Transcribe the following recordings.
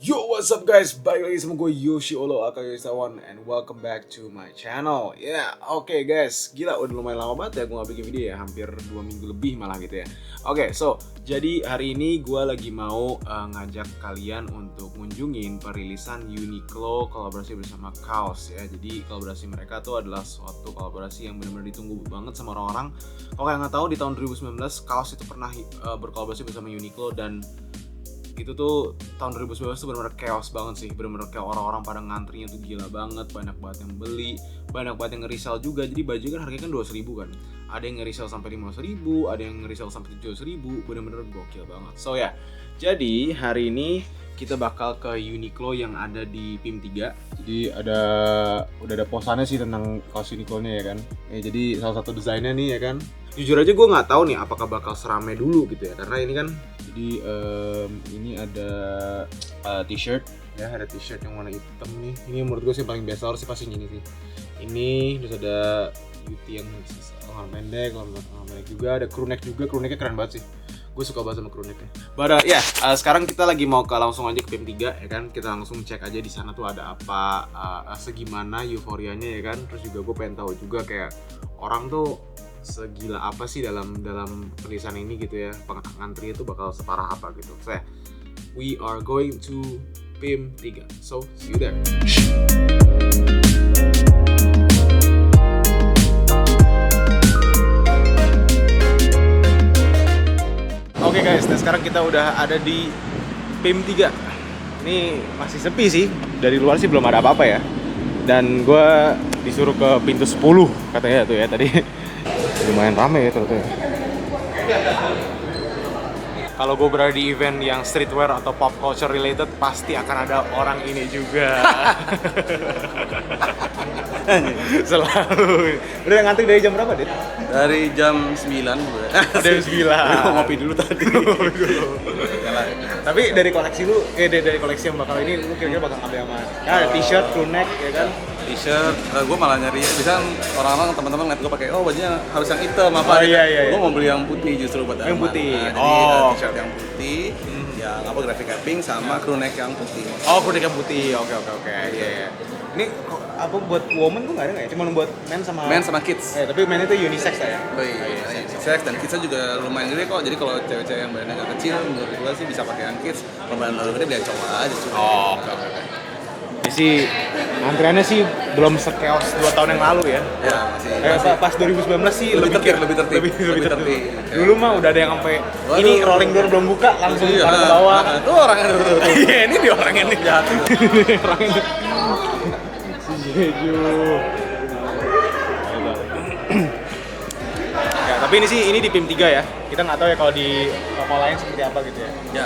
Yo, what's up guys? Balik lagi sama gue Yoshi Olo aka Yosawan and welcome back to my channel. Oke guys, gila udah lumayan lama banget ya gue gak bikin video ya, hampir 2 minggu lebih malah gitu ya. Jadi hari ini gue lagi mau ngajak kalian untuk ngunjungin perilisan Uniqlo kolaborasi bersama Kaos ya. Jadi kolaborasi mereka tuh adalah suatu kolaborasi yang benar-benar ditunggu banget sama orang-orang. Kalau kalian nggak tahu, di tahun 2019 Kaos itu pernah berkolaborasi bersama Uniqlo, dan itu tuh tahun 2019 tuh benar-benar chaos banget sih, benar-benar kayak orang-orang pada ngantrinya tuh gila banget, banyak banget yang beli, banyak banget yang nge-resell juga. Jadi baju kan harganya kan 200.000 kan, ada yang nge-resell sampai 15.000, ada yang nge-resell sampai 17.000, benar-benar gokil banget. Jadi hari ini kita bakal ke Uniqlo yang ada di PIM 3. Jadi udah ada posannya sih tentang kaos Uniqlo-nya ya kan. Jadi salah satu desainnya nih ya kan. Jujur aja gue nggak tahu nih apakah bakal serame dulu gitu ya, karena ini kan jadi ini ada t-shirt ya, ada t-shirt yang warna hitam nih. Ini menurut gue sih paling best seller sih pasti ini sih. Ini terus ada UT yang lengan pendek juga, ada crew neck juga, crew necknya keren banget sih. Gue suka banget sama crew necknya. Sekarang kita lagi mau langsung aja ke PIM 3 ya kan. Kita langsung cek aja di sana tuh ada apa, segimana euforianya ya kan. Terus juga gue pengen tahu juga kayak orang tuh segila apa sih dalam perilisan ini gitu ya. Ngantri itu bakal separah apa gitu. We are going to PIM 3. So, see you there. Oke guys, nah sekarang kita udah ada di PIM 3. Ini masih sepi sih, dari luar sih belum ada apa-apa ya. Dan gue disuruh ke pintu 10 katanya tuh ya tadi. Lumayan rame ya ternyata ya. Kalau gue berada di event yang streetwear atau pop culture related, pasti akan ada orang ini juga. Selalu. Udah ngantri dari jam berapa, Dit? Dari jam 9 gue. Dari 9. Gue ngopi dulu tadi. Tapi dari koleksi lu, dari koleksi yang bakal ini, lu kira-kira bakal ngambil yang mana? Kan ada t-shirt, crew neck, ya kan? T-shirt, gue malah nyari. Bisa orang-orang teman-teman ngeliat gue pakai, oh bajunya harus yang hitam apa? Iya. Gue mau beli yang putih justru buat yang putih. Jadi t-shirt yang putih, yang grafiknya pink sama crew neck yang putih. Oh, crew neck yang putih. Oke. Iya. Ini apa buat woman tuh nggak ada nggak ya? Cuma buat men sama kids. Tapi men itu unisex lah ya. Oh iya, unisex dan kidsnya juga lumayan gede kok. Jadi kalau cewek-cewek yang badannya agak kecil, menurut gue sih bisa pakai yang kids. Kalau badan terlalu gede, beli yang cowok aja. Oke. Jadi antriannya sih belum sekeos 2 tahun yang lalu ya. Ya, masih. Pas 2019 sih lebih tertib. Dulu mah udah ada yang sampai ini rolling door belum buka langsung ke bawah. Itu orangnya tuh. Iya, ini dia orangnya nih. Jahat. Orangnya. Ya, tapi ini di PIM 3 ya. Kita nggak tahu ya kalau di toko lain seperti apa gitu ya. Ya,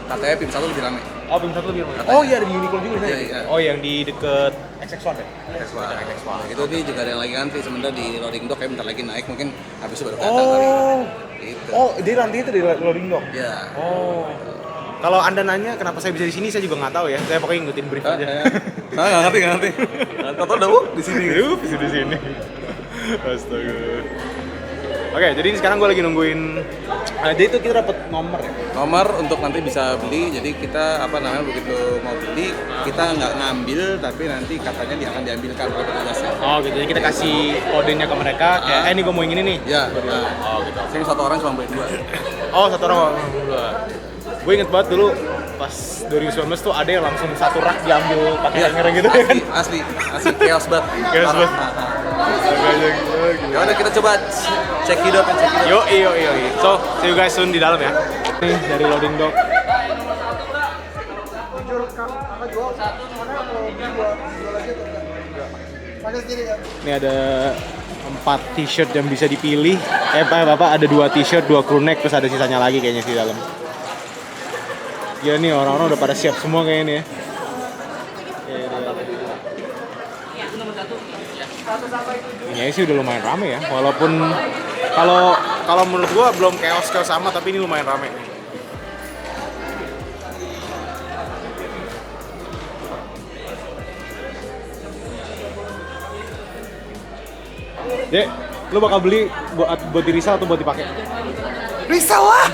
katanya PIM 1 lebih rame. Oh, PIM 1 lebih rame. Oh iya, ada di Uniqlo juga nih. Iya. Oh, yang di deket XX1 ya? XX1. Itu nih juga ada yang lagi ngantri sebenarnya di loading dock, kayak bentar lagi naik, mungkin habis itu baru datang kali. Gitu. Oh, dia nanti itu di loading dock? Iya. Oh. Kalau Anda nanya kenapa saya bisa di sini, saya juga nggak tahu ya. Saya pokoknya ngikutin brief aja. Saya nggak ngerti. Tahu udah di sini. Bisa di sini. Astaga. Oke, jadi sekarang gue lagi nungguin. Jadi itu kita dapat nomor ya. Nomor untuk nanti bisa beli. Jadi kita begitu mau beli, kita nggak ngambil, tapi nanti katanya dia akan diambilkan oleh petugasnya. Oh gitu. Jadi kita kasih kodenya ke mereka. Kayak ini gue mau yang ini nih. Ya. Oh gitu. Sini satu orang cuma beli 2. Oh, satu orang dua. Gue inget banget dulu pas 2019 tuh ada yang langsung satu rak diambil pakai hanger gitu ya kan. Asli chaos banget. Ya udah kita coba check it out. Yo. So, see you guys soon di dalam ya. Nih dari loading dock. Ini ada 4 t-shirt yang bisa dipilih. Ada 2 t-shirt, 2 crew neck, terus ada sisanya lagi kayaknya di dalam. Ya nih orang-orang udah pada siap semua kayaknya ya. Ini sih udah lumayan rame ya. Walaupun kalau menurut gua belum chaos sama, tapi ini lumayan rame. Dek, lu bakal beli buat di resell atau buat dipakai? Risau lah.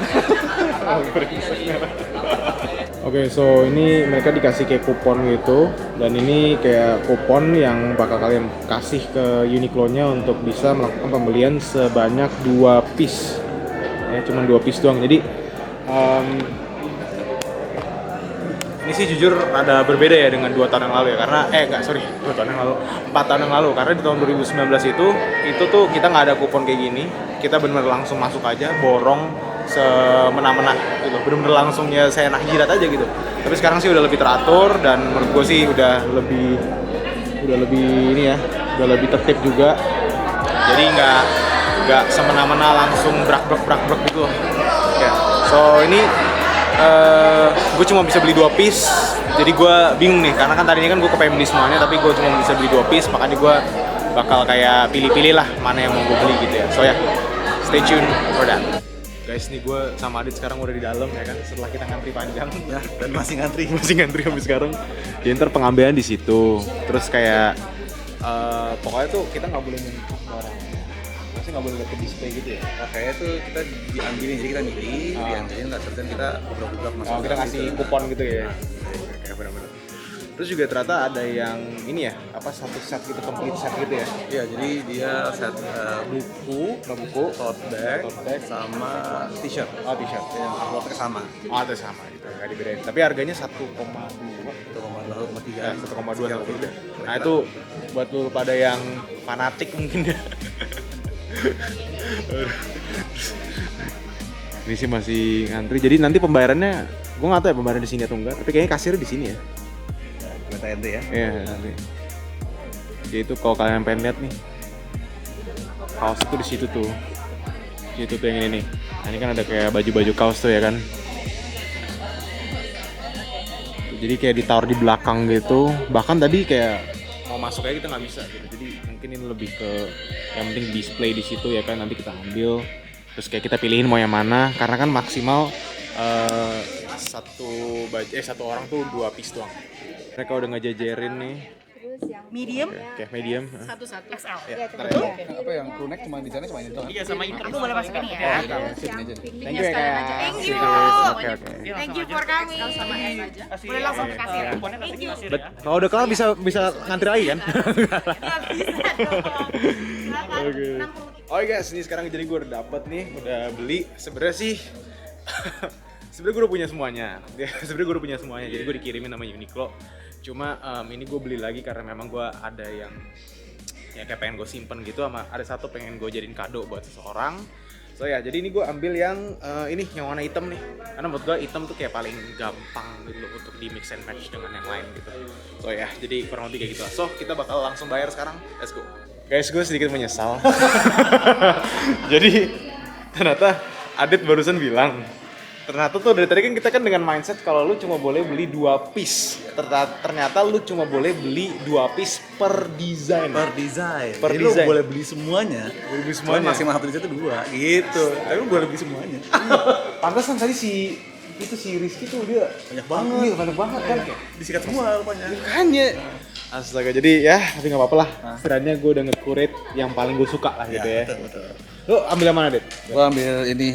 Oke, so ini mereka dikasih kayak kupon gitu, dan ini kayak kupon yang bakal kalian kasih ke Uniqlo-nya untuk bisa melakukan pembelian sebanyak 2 piece. Ya, cuma 2 piece doang. Jadi ini sih jujur ada berbeda ya dengan 2 tahun yang lalu ya, karena 2 tahun yang lalu, 4 tahun yang lalu, karena di tahun 2019 itu tuh kita nggak ada kupon kayak gini, kita benar-benar langsung masuk aja, borong semena-mena gitu, benar-benar langsung ya saya enak jidat aja gitu. Tapi sekarang sih udah lebih teratur, dan menurut gue sih udah lebih ini ya, udah lebih tertib juga, jadi nggak semena-mena langsung brak gitu ya. So ini gue cuma bisa beli 2 piece, jadi gue bingung nih, karena kan tadinya kan gue kepengen beli semuanya, tapi gue cuma bisa beli 2 piece, makanya gue bakal kayak pilih-pilih lah mana yang mau gue beli gitu ya. So ya, stay tune for that. Guys, nih gue sama Adit sekarang udah di dalam ya kan, setelah kita ngantri panjang ya, dan masih ngantri sampai sekarang. Jadi ntar pengambilan di situ, terus kayak pokoknya tuh kita nggak boleh nyentuh barang, maksudnya nggak boleh lihat ke display gitu ya. Nah, kayaknya tuh kita diambilin, jadi kita milih, diambilin nggak terus kita budak-budak masuk. Kita ngasih kupon gitu ya. Kayak benar-benar. Terus juga ternyata ada yang ini ya, apa, satu set gitu, complete set gitu ya. Iya, jadi dia set buku, tote bag, sama t-shirt. Oh, t-shirt. Yang uploadnya sama. Oh, itu sama gitu, nggak dibedain. Tapi harganya 1,2. 1,3. 1,2 sama udah. Nah, itu buat lu pada yang fanatik mungkin ya. Ini sih masih ngantri. Jadi nanti pembayarannya, gue nggak tahu ya pembayaran di sini atau enggak. Tapi kayaknya kasirnya di sini ya. Meta ente ya. Iya, nanti. Jadi itu kalau kalian pengen lihat nih, kaos itu di situ tuh. Itu tuh yang ini nih. Nah, ini kan ada kayak baju-baju kaos tuh ya kan. Jadi kayak ditaruh di belakang gitu. Bahkan tadi kayak mau masuk aja kita nggak bisa gitu. Jadi mungkin ini lebih ke yang penting display di situ ya kan. Nanti kita ambil. Terus kayak kita pilihin mau yang mana. Karena kan maksimal satu orang tuh 2 piece doang. Mereka udah ngejajarin nih. Medium, Oke, medium. satu XL. Ya, Apa yang crew neck cuma di sana cuma ini doang. Iya, sama itu boleh masuk ini ya. Thank you ya kayak. Thank you. Oke. Thank you for coming. Sama S aja. Boleh langsung ke kasir. Thank you. Kalau udah kelar bisa ngantri lagi kan? Nggak bisa dong. Oke. Oh guys, ini sekarang jadi gue udah dapet nih, udah beli. Sebenarnya sih gue udah punya semuanya. Jadi gue dikirimin sama Uniqlo. Cuma ini gue beli lagi karena memang gue ada yang ya kayak pengen gue simpen gitu, sama ada satu pengen gue jadiin kado buat seseorang. So ya, jadi ini gue ambil yang ini yang warna hitam nih, karena menurut gue hitam tuh kayak paling gampang gitu loh untuk di mix and match dengan yang lain gitu. So ya, jadi kurang lebih kayak gitu lah. So kita bakal langsung bayar sekarang, let's go. Guys, gue sedikit menyesal. Jadi ternyata Adit barusan bilang, ternyata tuh dari tadi kan kita kan dengan mindset kalau lu cuma boleh beli 2 piece. Ternyata lu cuma boleh beli 2 piece per desain. Per desain. Lu boleh beli semuanya. Boleh beli semuanya. Maksimal satu desain itu 2 gitu. Tapi lu boleh beli semuanya. Pantas kan tadi si Rizky tuh dia Banyak banget. Iya, banyak banget kan. Disikat semua rupanya. Makanya. Astaga, jadi ya tapi nggak apa-apa lah. Setidaknya gue udah nge-curate yang paling gue suka lah gitu ya. Betul. Lu ambil yang mana, Dit? Gua ambil ini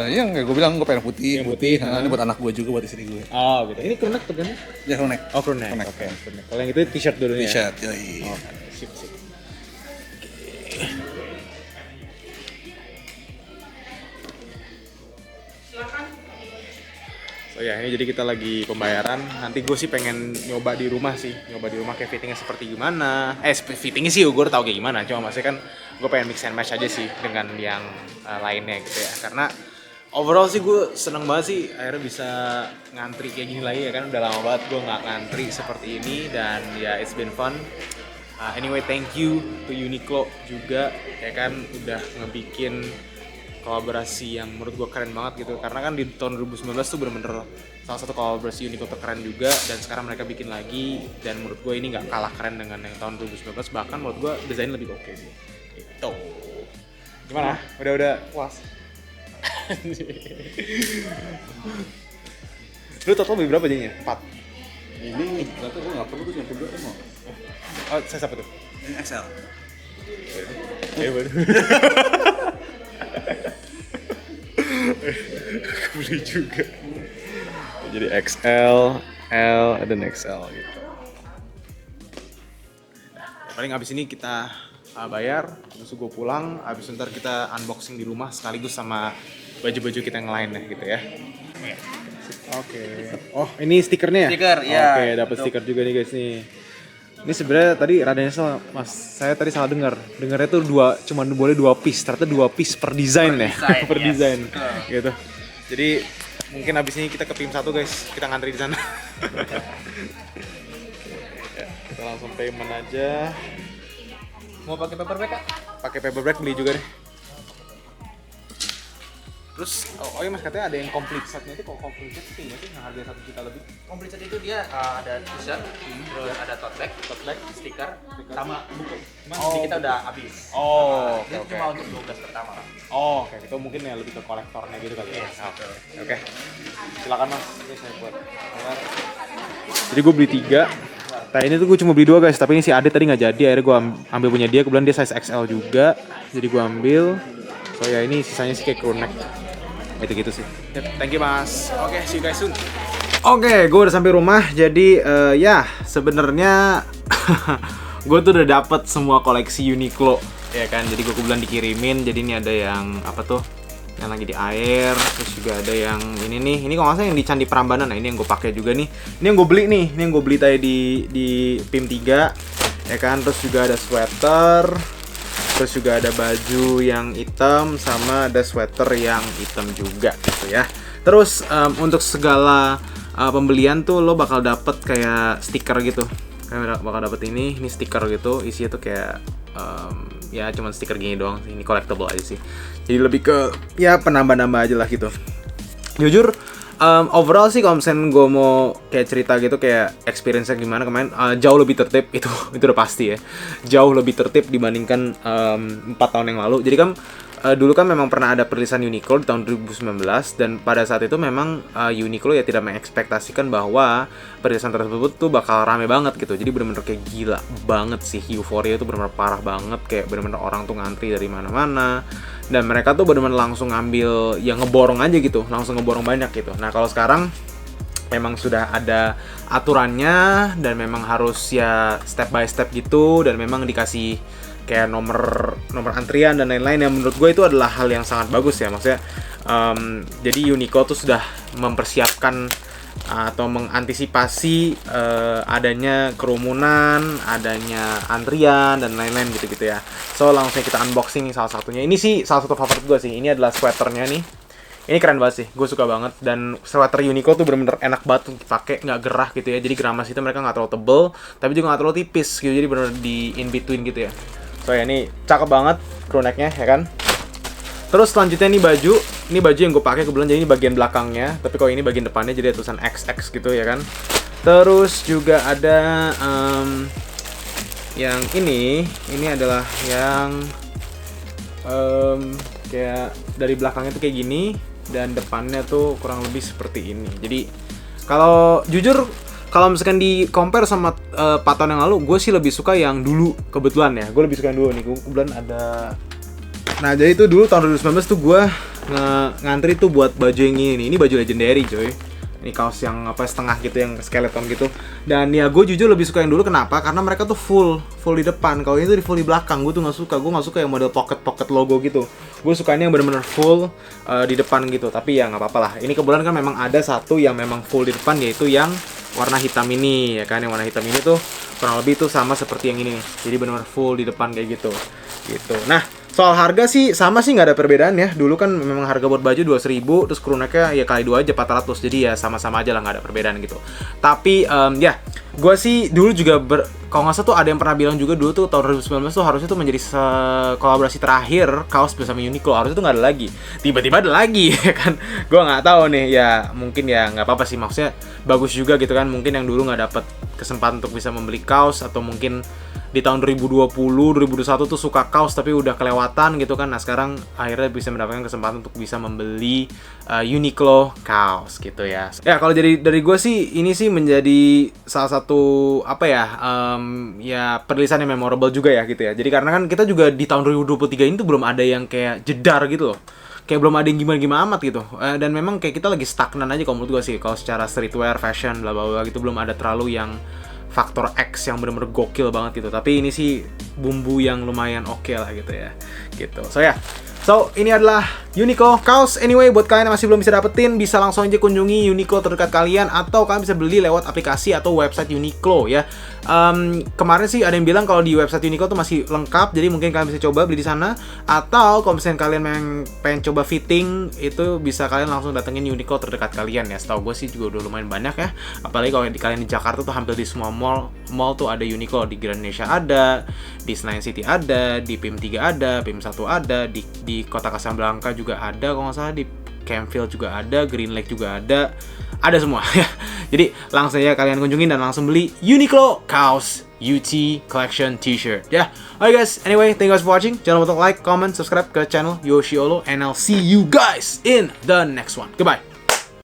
yang kayak gue bilang gue pengen putih. Yang putih. Ini buat anak gue juga, buat istri gue. Oh gitu. Ini crew neck tuh kan? Ya crew neck. Oh, crew neck. Oke, crew neck. Kalau yang itu t-shirt dulu ya. T-shirt, yoi. Oke, sip. So ya, ini jadi kita lagi pembayaran. Nanti gue sih pengen nyoba di rumah kayak fittingnya seperti gimana. Fittingnya sih gue udah tau kayak gimana. Cuma maksudnya kan gue pengen mix and match aja sih dengan yang lainnya gitu ya. Karena overall sih gue seneng banget sih akhirnya bisa ngantri kayak gini lagi ya kan. Udah lama banget gue nggak ngantri seperti ini, dan ya it's been fun. Anyway, thank you to Uniqlo juga ya kan, udah ngebikin kolaborasi yang menurut gue keren banget gitu. Karena kan di tahun 2019 tuh bener-bener salah satu kolaborasi Uniqlo terkeren juga, dan sekarang mereka bikin lagi, dan menurut gue ini nggak kalah keren dengan yang tahun 2019, bahkan menurut gue desainnya lebih oke sih gitu. Gimana? Udah puas? Lu total beli berapa jadinya? 4? Ini ternyata gue nggak perlu tuh yang kedua mau. Oh, saya siapa tuh? Ini XL. Baru. Beli juga. jadi XL, L, dan XL gitu. Nah, paling abis ini kita bayar, terus gue pulang, abis ntar kita unboxing di rumah sekaligus sama baju-baju kita yang lain gitu ya. Oke. Oh, ini stikernya ya? Stiker, ya. Oke, dapat stiker juga nih guys nih. Ini sebenarnya tadi rada nyesel, Mas. Saya tadi salah dengar. Dengarnya tuh cuma boleh 2 piece. Ternyata 2 piece per desain ya. Per desain. Gitu. Jadi mungkin abis ini kita ke PIM 1 guys. Kita ngantri di sana. Ya, kita langsung payment aja. Mau pakai paper bag, Kak? Pakai paper bag beli juga deh. Terus, oh iya Mas, katanya ada yang complete setnya itu. Kok complete set sih nggak sih? Yang harganya 1 juta lebih? Complete set itu dia ada t-shirt, terus ada tote bag, stiker, sama buku. Cuman di kita udah habis. Oh, Dia cuma untuk 12 pertama. Oh, oke. Itu mungkin ya lebih ke kolektornya gitu kali ya. Oke. Silakan Mas, ini saya buat. Jadi gue beli 3. Nah ini tuh gue cuma beli 2 guys, tapi ini si Adit tadi nggak jadi. Akhirnya gue ambil punya dia, kebetulan dia size XL juga. Jadi gue ambil. So ya ini sisanya sih kayak crew neck. Gitu sih. Thank you Mas. Oke, see you guys soon. Oke, gue udah sampai rumah. Jadi ya sebenarnya gue tuh udah dapet semua koleksi Uniqlo ya kan. Jadi gue kebetulan dikirimin. Jadi ini ada yang apa tuh? Yang lagi di air. Terus juga ada yang ini nih. Ini kalau nggak salah yang di Candi Prambanan. Nah ini yang gue pakai juga nih. Ini yang gue beli nih. Ini yang gue beli tadi di PIM 3 ya kan. Terus juga ada sweater. Terus juga ada baju yang hitam sama ada sweater yang hitam juga gitu ya. Terus untuk segala pembelian tuh lo bakal dapet kayak stiker gitu. Kayak bakal dapet ini stiker gitu. Isinya tuh kayak ya cuman stiker gini doang. Ini collectible aja sih. Jadi lebih ke ya penambah-nambah aja lah gitu. Jujur overall sih kalau misalnya gue mau kayak cerita gitu kayak experience-nya gimana kemarin jauh lebih tertib itu udah pasti ya. Jauh lebih tertib dibandingkan 4 tahun yang lalu. Jadi kan dulu kan memang pernah ada perilisan Uniqlo di tahun 2019 dan pada saat itu memang Uniqlo ya tidak mengekspektasikan bahwa perilisan tersebut tuh bakal rame banget gitu. Jadi benar-benar kayak gila banget sih, euforia itu benar-benar parah banget, kayak benar-benar orang tuh ngantri dari mana-mana dan mereka tuh benar-benar langsung ngambil yang ngeborong aja gitu, langsung ngeborong banyak gitu. Nah kalau sekarang memang sudah ada aturannya dan memang harus ya step by step gitu dan memang dikasih kayak nomor antrian dan lain-lain yang menurut gue itu adalah hal yang sangat bagus ya. Maksudnya jadi Uniqlo tuh sudah mempersiapkan atau mengantisipasi adanya kerumunan, adanya antrian dan lain-lain gitu-gitu ya. So langsung kita unboxing salah satunya. Ini sih salah satu favorit gue sih. Ini adalah sweaternya nih. Ini keren banget sih, gue suka banget. Dan sweater Uniqlo tuh bener-bener enak banget untuk dipakai, nggak gerah gitu ya. Jadi geramas itu mereka nggak terlalu tebel, tapi juga nggak terlalu tipis gitu. Jadi bener-bener di in between gitu ya. So ya ini cakep banget crew neck-nya ya kan. Terus selanjutnya ini baju. Ini baju yang gue pakai kebetulan, jadi ini bagian belakangnya. Tapi kalau ini bagian depannya jadi ada tulisan XX gitu ya kan. Terus juga ada yang ini adalah yang kayak dari belakangnya tuh kayak gini dan depannya tuh kurang lebih seperti ini. Jadi kalau jujur kalau misalkan di compare sama 4 tahun yang lalu, gue sih lebih suka yang dulu kebetulan ya. Gue lebih suka yang dulu nih. Gue kebetulan ada. Nah jadi itu dulu tahun 2019 tuh gue ngantri tuh buat baju yang ini nih. Ini baju legendary coy. Ini kaos yang apa setengah gitu, yang skeleton gitu. Dan ya gue jujur lebih suka yang dulu. Kenapa? Karena mereka tuh full di depan. Kalau ini tuh full di belakang. Gue tuh nggak suka. Gue nggak suka yang model pocket logo gitu. Gue suka ini yang benar-benar full di depan gitu. Tapi ya nggak apa-apa lah. Ini kebetulan kan memang ada satu yang memang full di depan, yaitu yang warna hitam ini ya kan. Yang warna hitam ini tuh kurang lebih tuh sama seperti yang ini nih. Jadi benar-benar full di depan kayak gitu. Nah soal harga sih sama sih, nggak ada perbedaan ya. Dulu kan memang harga buat baju 200.000, terus crew neck-nya ya kali 2 aja 400. Jadi ya sama-sama aja lah, nggak ada perbedaan gitu. Tapi ya gue sih dulu juga kalau nggak salah tuh ada yang pernah bilang juga dulu tuh tahun 2019 tuh harusnya tuh menjadi kolaborasi terakhir kaos bersama Uniqlo. Harusnya tuh nggak ada lagi, tiba-tiba ada lagi ya kan. Gue nggak tahu nih ya, mungkin ya nggak apa-apa sih, maksudnya bagus juga gitu kan. Mungkin yang dulu nggak dapet kesempatan untuk bisa membeli kaos, atau mungkin di tahun 2020, 2021 tuh suka kaos tapi udah kelewatan gitu kan. Nah sekarang akhirnya bisa mendapatkan kesempatan untuk bisa membeli Uniqlo kaos gitu ya. Ya kalau dari gue sih ini sih menjadi salah satu apa ya, ya perilisan yang memorable juga ya gitu ya. Jadi karena kan kita juga di tahun 2023 ini tuh belum ada yang kayak jedar gitu loh. kayak belum ada yang gimana-gimana amat gitu. Dan memang kayak kita lagi stagnan aja kalau menurut gue sih, kalau secara streetwear, fashion, bla bla bla gitu belum ada terlalu yang faktor X yang bener-bener gokil banget gitu. Tapi ini sih bumbu yang lumayan oke lah gitu ya. Gitu. So, ini adalah Uniqlo kaos. Anyway, buat kalian yang masih belum bisa dapetin, bisa langsung aja kunjungi Uniqlo terdekat kalian, atau kalian bisa beli lewat aplikasi atau website Uniqlo ya. Kemarin sih ada yang bilang kalau di website Uniqlo tuh masih lengkap, jadi mungkin kalian bisa coba beli di sana. Atau kalau misalnya kalian pengen coba fitting, itu bisa kalian langsung datengin Uniqlo terdekat kalian ya. Setahu gue sih juga udah lumayan banyak ya. Apalagi kalau kalian di Jakarta tuh hampir di semua mall tuh ada Uniqlo. Di Grand Indonesia ada, di Senayan City ada, di PIM 3 ada, PIM 1 ada, di Kota Casablanca juga ada, kalau nggak salah di Campfield juga ada, Green Lake juga ada semua ya. Jadi langsung aja kalian kunjungin dan langsung beli Uniqlo kaos UT Collection T-shirt ya. Alright guys, anyway, thank you guys for watching. Jangan lupa untuk like, comment, subscribe ke channel Yoshi Olo, and I'll see you guys in the next one. Goodbye.